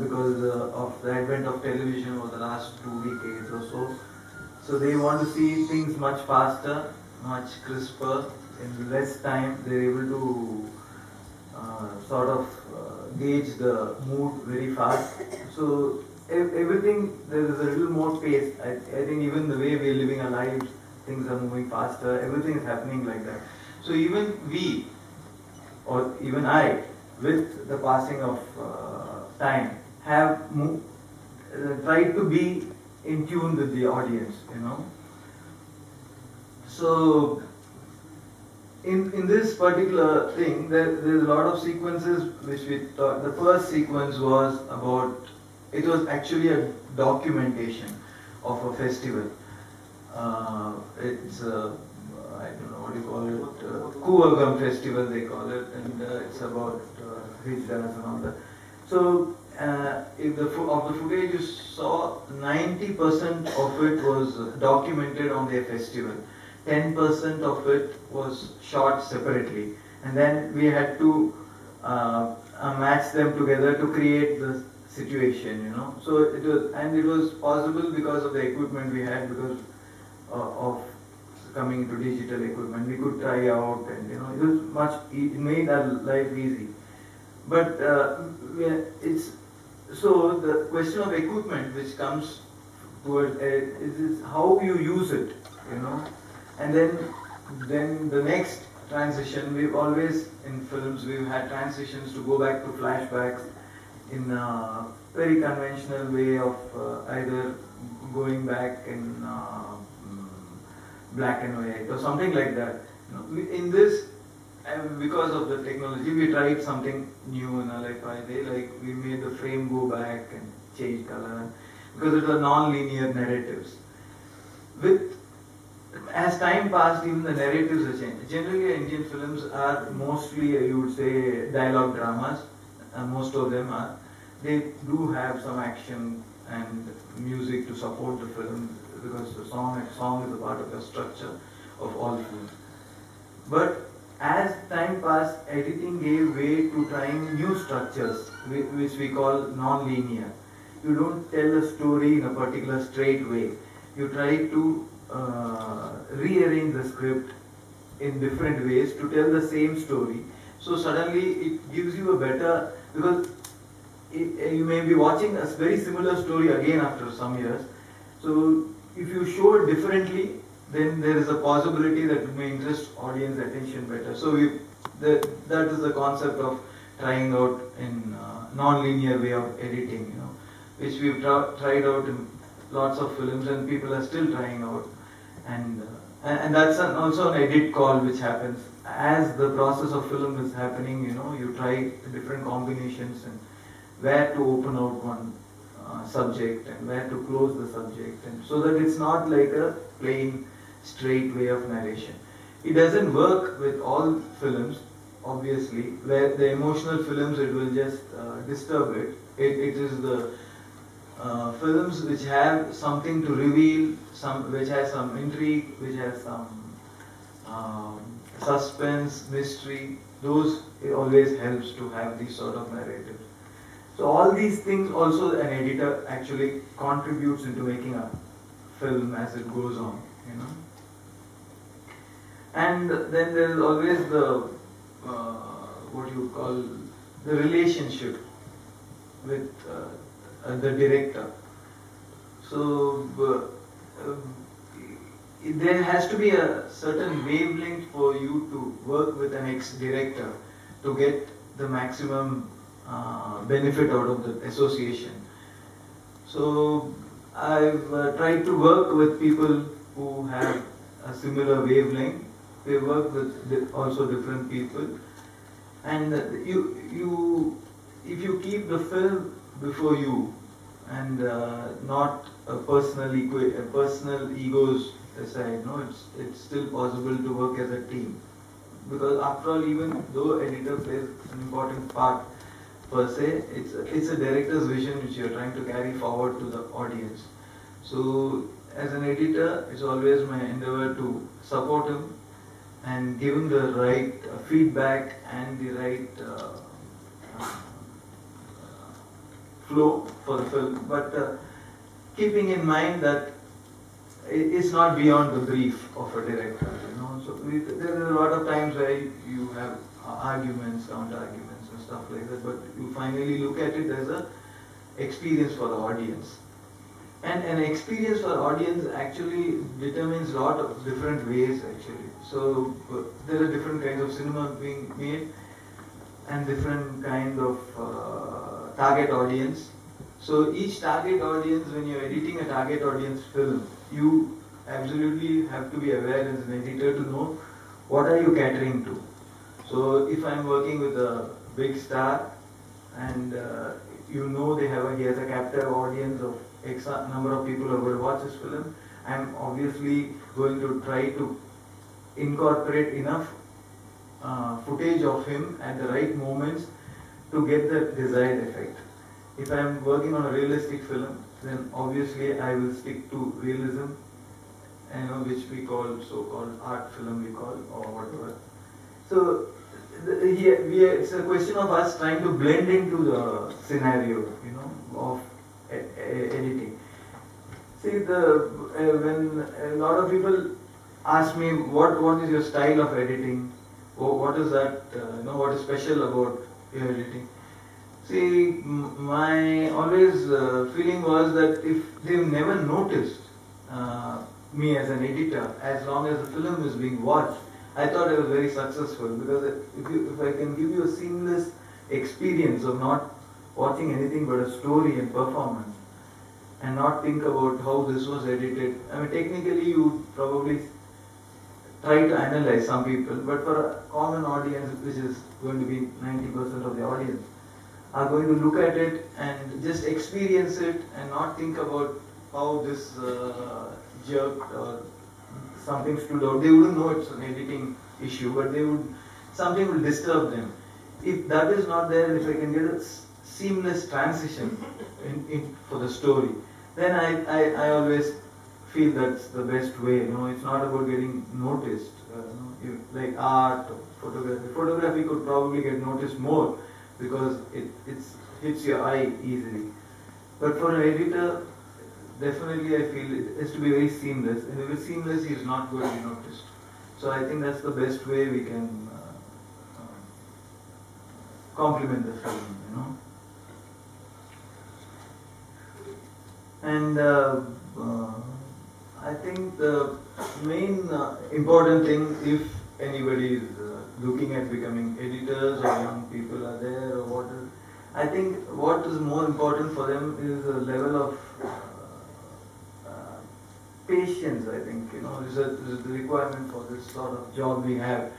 because of the advent of television over the last 2 decades or so. So they want to see things much faster, much crisper, in less time. They're able to sort of gauge the mood very fast. So everything, there is a little more pace. I think even the way we're living our lives, things are moving faster, everything is happening like that. So even we, or even I, with the passing of time, have tried to be in tune with the audience, you know. So in this particular thing, there's a lot of sequences which we thought. The first sequence was about, it was actually a documentation of a festival. It's I don't know what you call it, Kuvagam festival they call it, and it's about Hijras and all that. So if of the footage you saw, 90% of it was documented on their festival. 10% of it was shot separately, and then we had to match them together to create the situation, you know. So it was possible because of the equipment we had, because of coming into digital equipment. We could try out, and you know, it made our life easy. But it's so the question of equipment which comes towards is how you use it, you know. And then the next transition, we've always, in films, we've had transitions to go back to flashbacks in a very conventional way of either going back in black and white or something like that. You know, in this, because of the technology, we tried something new in a way, like we made the frame go back and change color, because it was non-linear narratives. As time passed, even the narratives have changed. Generally, Indian films are mostly, you would say, dialogue dramas. Most of them are. They do have some action and music to support the film, because the song is a part of the structure of all films. But as time passed, editing gave way to trying new structures, which we call non-linear. You don't tell a story in a particular straight way. You try to rearrange the script in different ways to tell the same story. So suddenly it gives you a better, because you may be watching a very similar story again after some years. So if you show it differently, then there is a possibility that it may interest audience attention better. So that is the concept of trying out in non-linear way of editing, you know, which we've tried out in lots of films, and people are still trying out. And that's also an edit call which happens as the process of film is happening. You know, you try different combinations and where to open out one subject and where to close the subject, and so that it's not like a plain straight way of narration. It doesn't work with all films, obviously. Where the emotional films, it will just disturb it. It is the films which have something to reveal, which has some intrigue, which has some suspense, mystery. Those, it always helps to have these sort of narratives. So all these things also an editor actually contributes into making a film as it goes on, you know. And then there is always the what you call the relationship with the director. So there has to be a certain wavelength for you to work with an ex-director to get the maximum benefit out of the association. So I've tried to work with people who have a similar wavelength. We work with also different people, and if you keep the film before you and not a personal egos aside, no, it's still possible to work as a team, because after all, even though editor plays an important part per se, it's a director's vision which you're trying to carry forward to the audience. So as an editor, it's always my endeavor to support him and give him the right feedback and the right flow for the film, but keeping in mind that it's not beyond the brief of a director, you know. So there are a lot of times where you have arguments, counter-arguments and stuff like that, but you finally look at it as a experience for the audience. And an experience for audience actually determines a lot of different ways actually. So there are different kinds of cinema being made and different kind of target audience. So each target audience, when you're editing a target audience film, you absolutely have to be aware as an editor to know what are you catering to. So if I'm working with a big star and you know he has a captive audience of X number of people who are going to watch this film, I'm obviously going to try to incorporate enough footage of him at the right moments to get the desired effect. If I'm working on a realistic film, then obviously I will stick to realism, you know, which we call so-called art film, we call, or whatever. So it's a question of us trying to blend into the scenario, you know, of editing. See, when a lot of people ask me what is your style of editing, or what is that, you know, what is special about your editing. See, my always feeling was that if they've never noticed me as an editor, as long as the film is being watched, I thought I was very successful, because if I can give you a seamless experience of not watching anything but a story and performance, and not think about how this was edited. I mean, technically you probably try to analyze some people, but for a common audience, which is going to be 90% of the audience, are going to look at it and just experience it and not think about how this jerked or something stood out. They wouldn't know it's an editing issue, but something will disturb them. If that is not there, and if I can get a seamless transition for the story, then I always feel that's the best way. You know, it's not about getting noticed. Like art or photography. Photography could probably get noticed more because it hits your eye easily. But for an editor, definitely I feel it has to be very seamless. And if it's seamless, he is not going to be noticed. So I think that's the best way we can complement the film, you know. And I think the main important thing, if anybody is looking at becoming editors or young people are there or what, I think what is more important for them is a level of patience. I think, you know, is the requirement for this sort of job we have,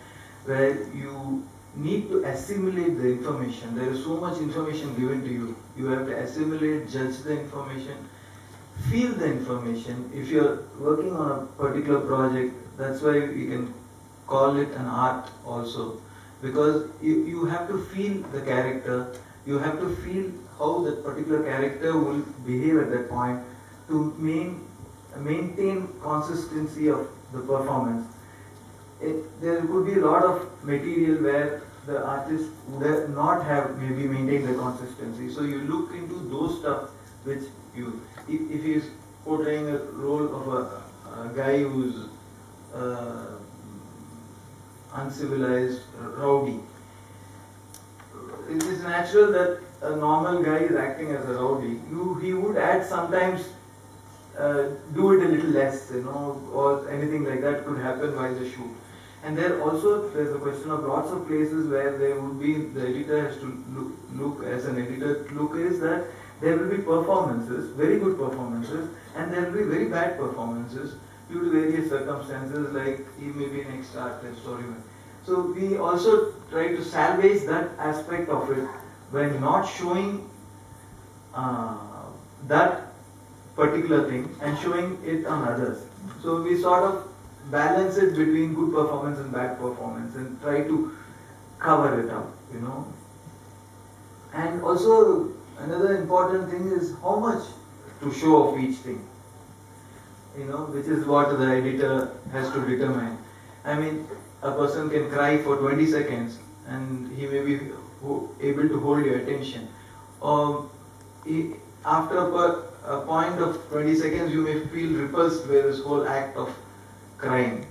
where you need to assimilate the information. There is so much information given to you. You have to assimilate, judge the information, feel the information. If you are working on a particular project, that's why we can call it an art also, because you have to feel the character, you have to feel how that particular character will behave at that point to maintain consistency of the performance. There could be a lot of material where the artist would not have maybe maintained the consistency. So you look into those stuff which if he is portraying a role of a guy who's uncivilized, rowdy, it is natural that a normal guy is acting as a rowdy. He would add sometimes do it a little less, you know, or anything like that could happen while the shoot. And there's a question of lots of places where there would be, the editor has to look as an editor, look is that there will be performances, very good performances, and there will be very bad performances due to various circumstances, like he may be an ex-artist or even. So we also try to salvage that aspect of it by not showing that particular thing and showing it on others. So we sort of balance it between good performance and bad performance and try to cover it up, you know. And also another important thing is how much to show of each thing, you know, which is what the editor has to determine. I mean, a person can cry for 20 seconds and he may be able to hold your attention. Or after a point of 20 seconds you may feel repulsed by this whole act of crying,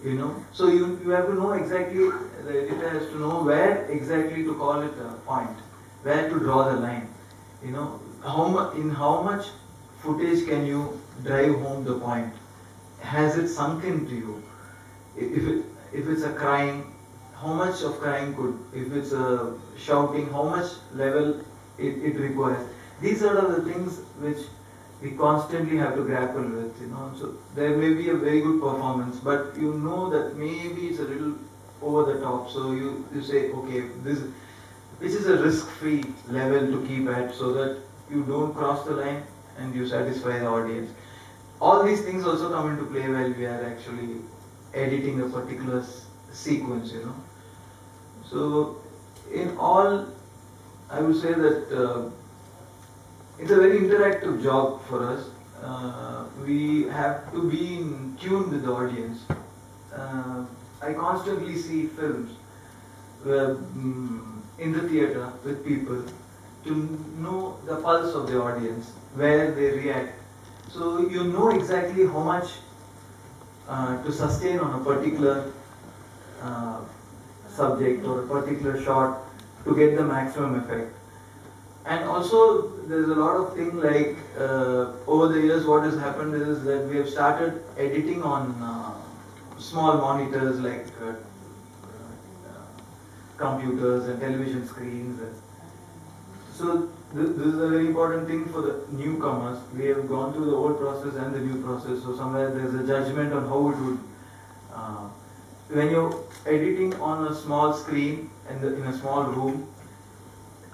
you know. So you have to know exactly, the editor has to know where exactly to call it a point, where to draw the line, you know. In how much footage can you drive home the point? Has it sunk into you? If it's a crying, how much of crying could, if it's a shouting, how much level it requires. These are the things which we constantly have to grapple with, you know. So there may be a very good performance, but you know that maybe it's a little over the top. So you say, okay, this, which is a risk-free level to keep at, so that you don't cross the line and you satisfy the audience. All these things also come into play while we are actually editing a particular sequence, you know. So in all, I would say that it's a very interactive job for us. We have to be in tune with the audience. I constantly see films where, in the theatre with people, to know the pulse of the audience, where they react. So you know exactly how much to sustain on a particular subject or a particular shot to get the maximum effect. And also there's a lot of things like over the years what has happened is that we have started editing on small monitors like computers and television screens. So this is a very important thing for the newcomers. We have gone through the old process and the new process, so somewhere there's a judgment on how it would. When you're editing on a small screen in a small room,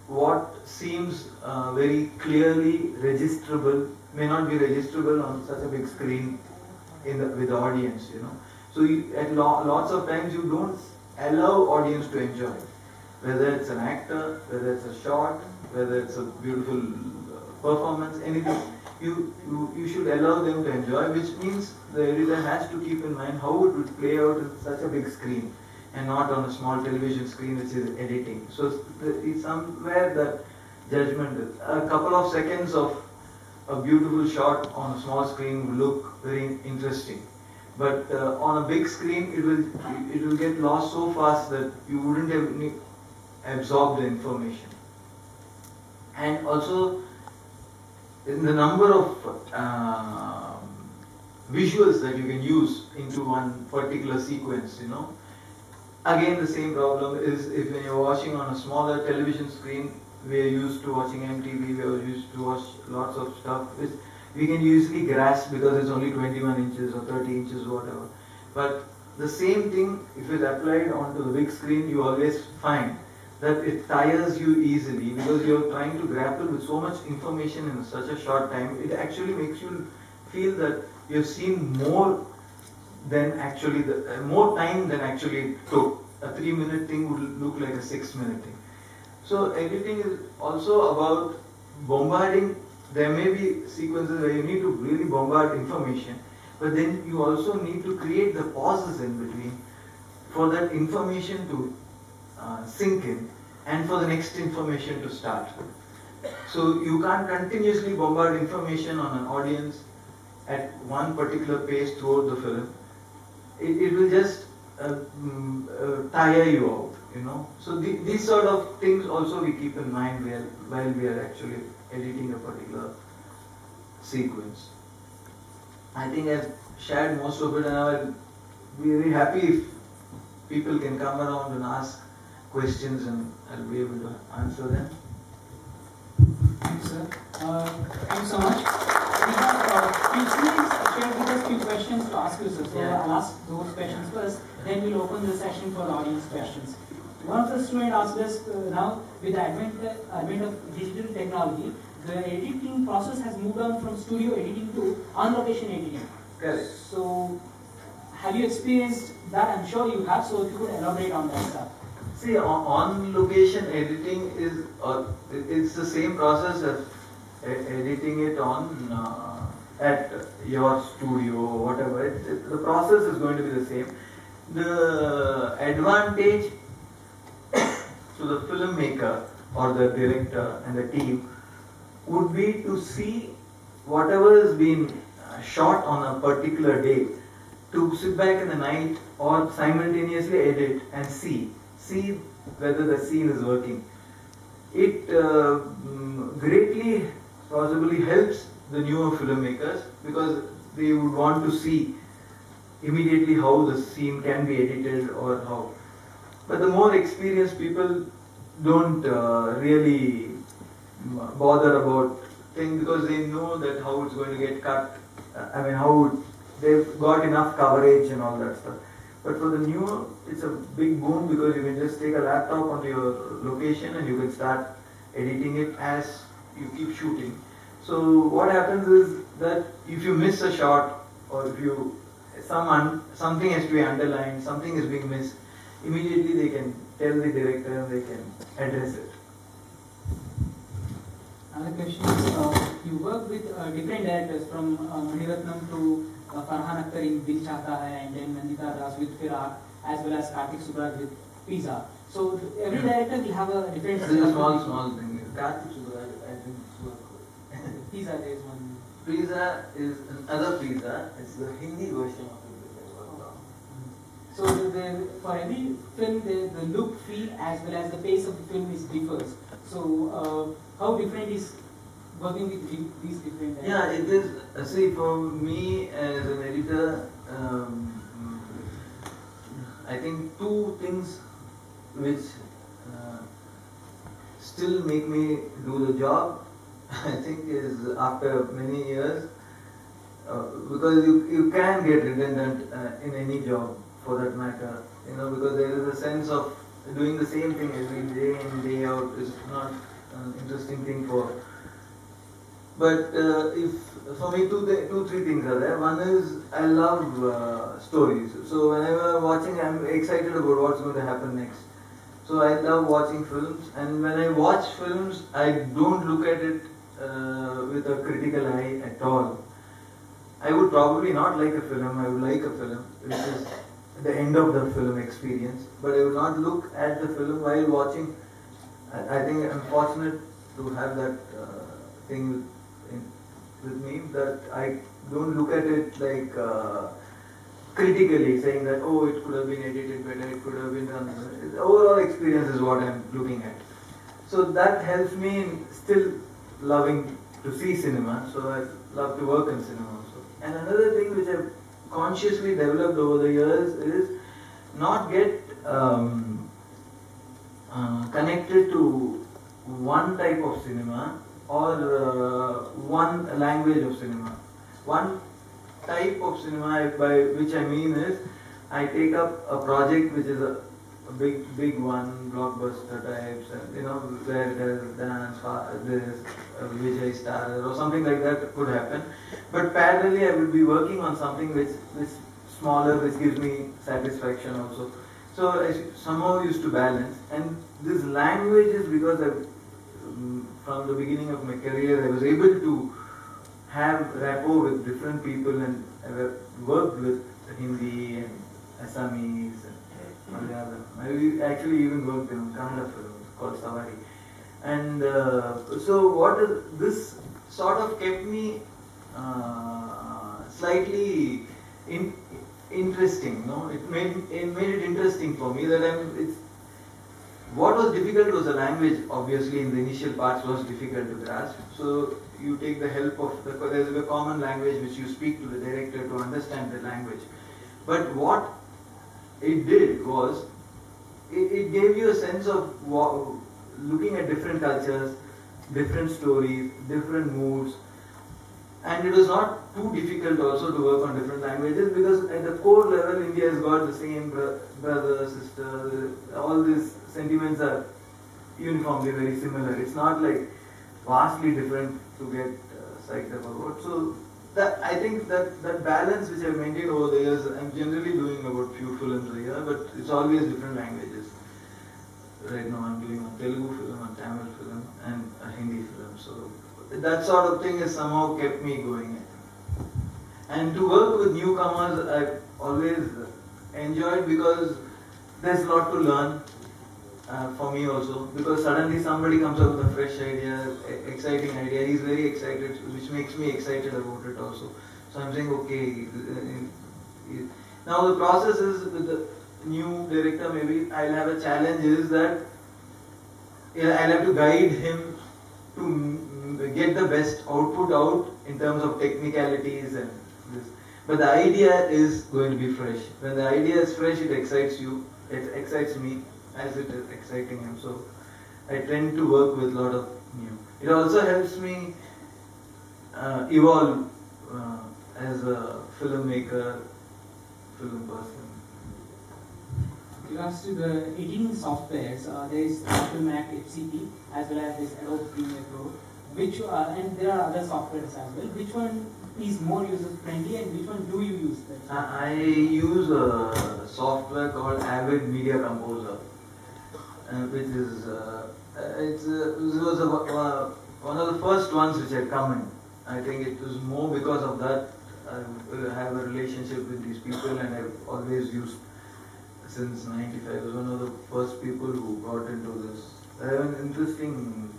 what seems very clearly registerable may not be registerable on such a big screen with the audience, you know. So at lots of times you don't allow audience to enjoy, whether it's an actor, whether it's a shot, whether it's a beautiful performance, anything. You should allow them to enjoy, which means the editor has to keep in mind how it would play out on such a big screen and not on a small television screen which is editing. So it's somewhere that judgment is. A couple of seconds of a beautiful shot on a small screen will look very interesting, but on a big screen it will get lost so fast that you wouldn't have absorbed the information. And also in the number of visuals that you can use into one particular sequence, you know. Again, the same problem is if when you're watching on a smaller television screen, we are used to watching MTV, we are used to watch lots of stuff which we can easily grasp because it's only 21 inches or 30 inches or whatever. But the same thing, if it's applied onto the big screen, you always find that it tires you easily because you're trying to grapple with so much information in such a short time. It actually makes you feel that you've seen more than actually more time than actually it took. A 3-minute thing would look like a 6-minute thing. So editing is also about bombarding. There may be sequences where you need to really bombard information, but then you also need to create the pauses in between for that information to sink in and for the next information to start. So you can't continuously bombard information on an audience at one particular pace throughout the film. It will just tire you out, you know. So these sort of things also we keep in mind while we are actually editing a particular sequence. I think I've shared most of it, and I'll be very happy if people can come around and ask questions and I'll be able to answer them. Thank you, sir. Thank you so much. We have few students shared with us few questions to ask you, sir. So I'll ask those questions first, then we'll open the session for audience questions. One of the students asked us now, with the advent of digital technology, the editing process has moved on from studio editing to on-location editing. Correct. So, have you experienced that? I'm sure you have, so if you could elaborate on that stuff. See, on-location editing is it's the same process as editing it on at your studio or whatever. The process is going to be the same. The advantage to the filmmaker or the director and the team would be to see whatever has been shot on a particular day, to sit back in the night or simultaneously edit and see whether the scene is working. It greatly possibly helps the newer filmmakers because they would want to see immediately how the scene can be edited or how. But the more experienced people don't really bother about things because they know that how it's going to get cut. I mean, how they've got enough coverage and all that stuff. But for the newer, it's a big boom because you can just take a laptop onto your location and you can start editing it as you keep shooting. So what happens is that if you miss a shot or if you something has to be underlined, something is being missed, immediately they can tell the director and they can address it. Another question is, you work with different directors from Maniratnam to Farhan Akthar in Dil Chahta Hai, and then Nandita Das with Firak, as well as Kartik Subraj with Pizza. So every director will have a different. This is a small thing. Kartik Subraj, I think Pizza, there is one. Pizza is another Pizza. It's the Hindi version of it. So for every film, the look, feel, as well as the pace of the film differs. So how different is working with these different directors? Yeah, it is. See, for me as an editor, I think two things which still make me do the job, I think, is after many years, because you can get redundant in any job for that matter, because there is a sense of doing the same thing every day in, day out is not an interesting thing for. But if for me, three things are there. One is I love stories. So whenever I'm watching, I'm excited about what's going to happen next. So I love watching films, and when I watch films, I don't look at it with a critical eye at all. I would probably not like a film. I would like a film, which is the end of the film experience. But I would not look at the film while watching. I think I'm fortunate to have that thing with me, that I don't look at it like critically, saying that, oh, it could have been edited better, it could have been done. The overall experience is what I'm looking at. So that helps me in still loving to see cinema, so I love to work in cinema also. And another thing which I've consciously developed over the years is not get connected to one type of cinema or one language of cinema. One type of cinema, by which I mean is, I take up a project which is a big one, blockbuster types, and where there's dance, there's Vijay Star or something like that could happen. But parallelly, I will be working on something which is smaller, which gives me satisfaction also. So I somehow used to balance, and this language is because from the beginning of my career, I was able to have rapport with different people, and I worked with Hindi and Assamese and Malayalam. I actually even worked in Kannada film called Savari. And so this sort of kept me slightly interesting. It made it interesting for me that what was difficult was the language. Obviously, in the initial parts was difficult to grasp. So you take the help of there's a common language which you speak to the director to understand the language. But what it did was it gave you a sense of looking at different cultures, different stories, different moods. And it was not too difficult also to work on different languages, because at the core level, India has got the same brother, sister, all these sentiments are uniformly very similar. It's not like vastly different to get psyched up about. So I think that balance which I've maintained over the years, I'm generally doing about few films a year, but it's always different languages. Right now I'm doing a Telugu film, a Tamil film, and a Hindi film. So that sort of thing has somehow kept me going. And to work with newcomers, I've always enjoyed, because there's a lot to learn. for me also, because suddenly somebody comes up with a fresh idea, exciting idea. He's very excited, which makes me excited about it also. So I'm saying, okay. Now the process is with the new director. Maybe I'll have a challenge is that I'll have to guide him to get the best output out in terms of technicalities and this. But the idea is going to be fresh. When the idea is fresh, it excites you. It excites me as it is exciting him. So I tend to work with a lot of new. It also helps me evolve as a filmmaker, film person. With regards to the editing softwares, there is Apple Mac HCP as well as this Adobe Premiere Pro. And there are other softwares as well. Which one is more user friendly and which one do you use? I use a software called Avid Media Composer, which is it was one of the first ones which had come in. I think it was more because of that I have a relationship with these people, and I've always used since '95. I was one of the first people who got into this. I have an interesting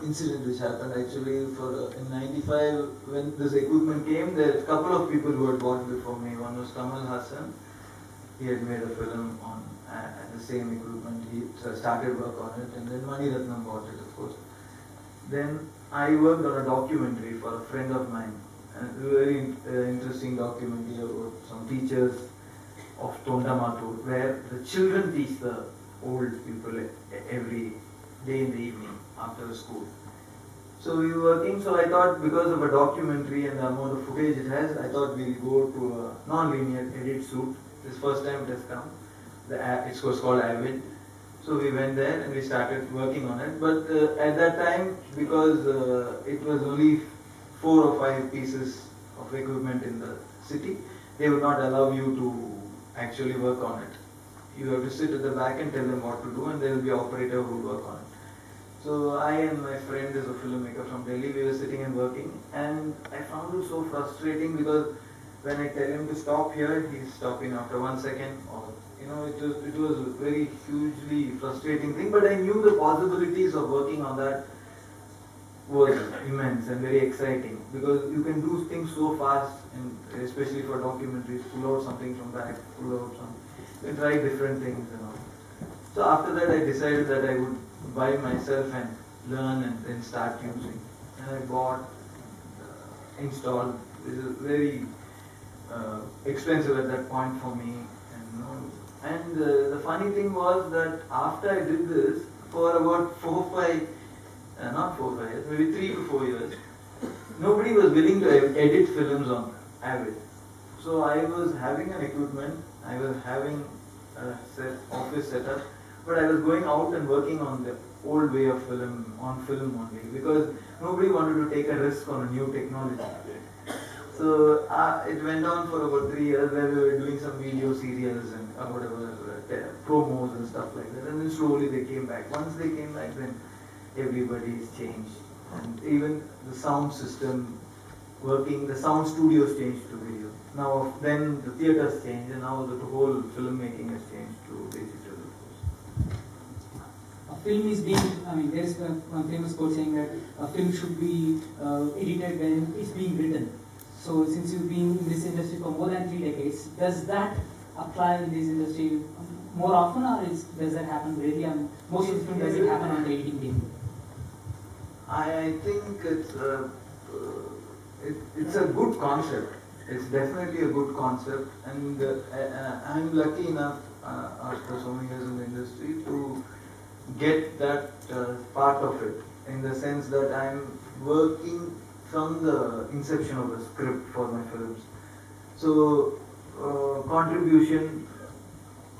incident which happened actually in '95 when this equipment came. There are a couple of people who had bought before me. One was Kamal Hassan. He had made a film on the same equipment. He started work on it, and then Maniratnam bought it, of course. Then I worked on a documentary for a friend of mine, a very interesting documentary about some teachers of Tondamatur, where the children teach the old people every day in the evening after the school. So we were working, so I thought because of a documentary and the amount of footage it has, I thought we'll go to a non-linear edit suite. This first time it has come. It was called Avid. So we went there and we started working on it. But at that time, because it was only 4 or 5 pieces of equipment in the city, they would not allow you to actually work on it. You have to sit at the back and tell them what to do, and there will be an operator who will work on it. So I and my friend is a filmmaker from Delhi, we were sitting and working, and I found it so frustrating because when I tell him to stop here, he's stopping after 1 second, or it was a very hugely frustrating thing. But I knew the possibilities of working on that was immense and very exciting, because you can do things so fast, and especially for documentaries, pull out something from back, pull out some, you can try different things and all. So after that, I decided that I would buy myself and learn and then start using. And I bought, installed. This is very expensive at that point for me. And the funny thing was that after I did this, for about 4-5 years, maybe 3 to 4 years, nobody was willing to edit films on Avid. So I was having an equipment, I was having a office setup, but I was going out and working on the old way of film, on film only, because nobody wanted to take a risk on a new technology. So it went on for about 3 years, where we were doing some video serials and whatever, promos and stuff like that, and then slowly they came back. Once they came back, then everybody's changed, and even the sound system working, the sound studios changed to video. Now then the theaters changed, and now the whole filmmaking has changed to digital. A film is being, there is one famous quote saying that a film should be edited when it's being written. So since you've been in this industry for more than 3 decades, does that apply in this industry more often, or does that happen really? Most of the film does it happen on the editing table? I think it's a good concept. It's definitely a good concept, and I'm lucky enough after so many years in the industry to get that part of it, in the sense that I'm working from the inception of the script for my films. So contribution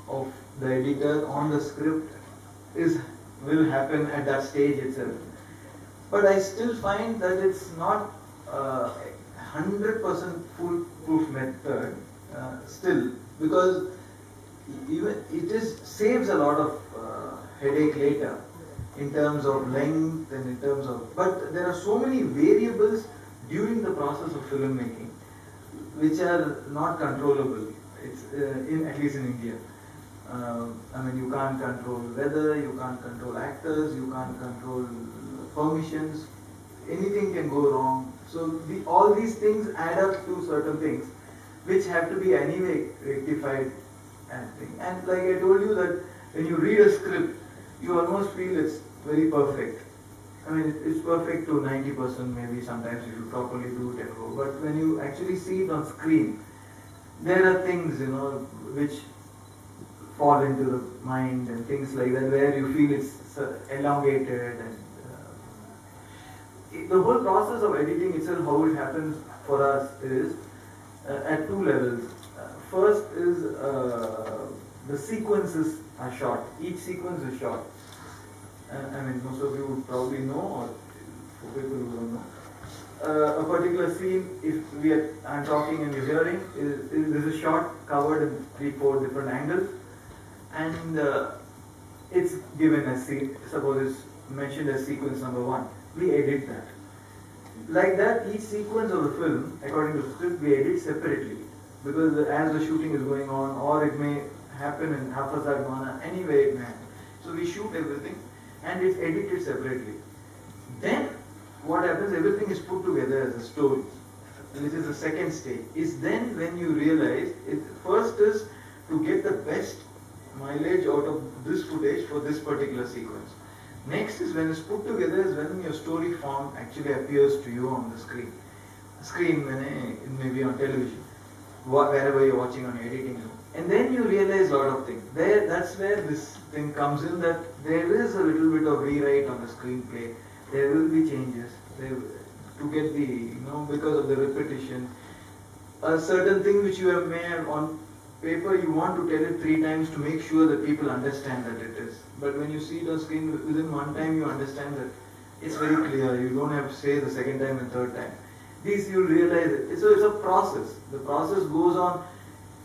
of the editor on the script will happen at that stage itself. But I still find that it's not 100% foolproof method still, because even saves a lot of headache later in terms of length and in terms of, but there are so many variables during the process of filmmaking which are not controllable. It's at least in India. I mean, you can't control weather, you can't control actors, you can't control permissions. Anything can go wrong. So all these things add up to certain things, which have to be anyway rectified. And like I told you that when you read a script, you almost feel it's very perfect. I mean, it's perfect to 90% maybe sometimes if you properly do it at home. But when you actually see it on screen, there are things, which fall into the mind and things like that where you feel it's elongated and the whole process of editing itself, how it happens for us is at two levels. First is the sequences are short. Each sequence is short. I mean, most of you would probably know, or for people who don't know. A particular scene, if I'm talking and you're hearing, there's a shot covered in 3-4 different angles, and it's given as suppose it's mentioned as sequence number 1. We edit that. Like that, each sequence of the film, according to the script, we edit separately, because as the shooting is going on, or it may happen in Hafazad Mana, anyway it may happen. So we shoot everything and it's edited separately. Then what happens, everything is put together as a story, which is the second stage. Is then when you realize, first is to get the best mileage out of this footage for this particular sequence. Next is when it's put together is when your story form actually appears to you on the screen. It may be on television, wherever you're watching on your editing room. And then you realize a lot of things. That's where this thing comes in, that there is a little bit of rewrite on the screenplay. There will be changes to get because of the repetition. A certain thing which you may have on paper, you want to tell it 3 times to make sure that people understand that it is. But when you see it on screen, within 1 time you understand that it's very clear. You don't have to say the second time and third time. These you'll realize it. So it's a process. The process goes on.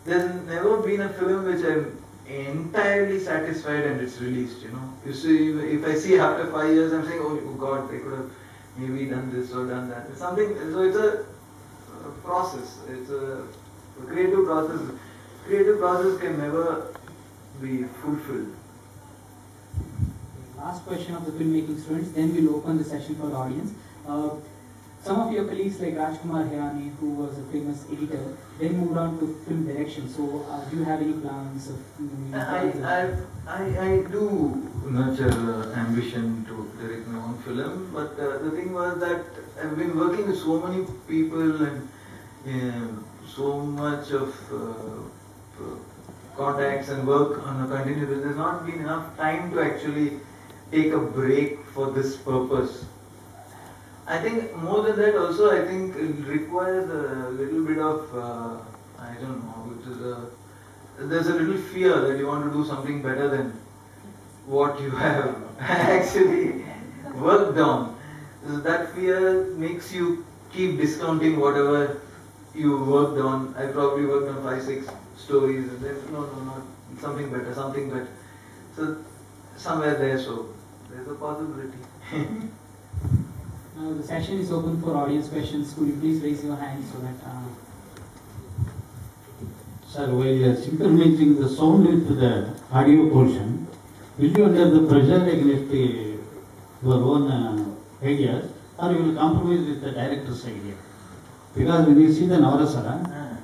There's never been a film which I'm entirely satisfied and it's released, You see, if I see after 5 years, I'm saying, oh God, they could have maybe done this or done that. It's something, so it's a process. It's a creative process. Creative process can never be fulfilled. Last question of the filmmaking students, then we'll open the session for the audience. Some of your colleagues like Rajkumar Hirani, who was a famous editor, then moved on to film direction. So, do you have any plans of I do nurture ambition to direct my own film, but the thing was that I've been working with so many people and so much of contacts and work on a continuous basis. There's not been enough time to actually take a break for this purpose. I think more than that also, I think it requires a little bit of, I don't know, there's a little fear that you want to do something better than what you have actually worked on. So that fear makes you keep discounting whatever you worked on. I probably worked on 5-6 stories and then, no, something better. So somewhere there, so there's a possibility. Now the session is open for audience questions. Could you please raise your hand so that... Sir, while you are synchronizing the sound with the audio portion, will you under the pressure against your own ideas, or you will compromise with the director's idea? Because when you see the Navarasara,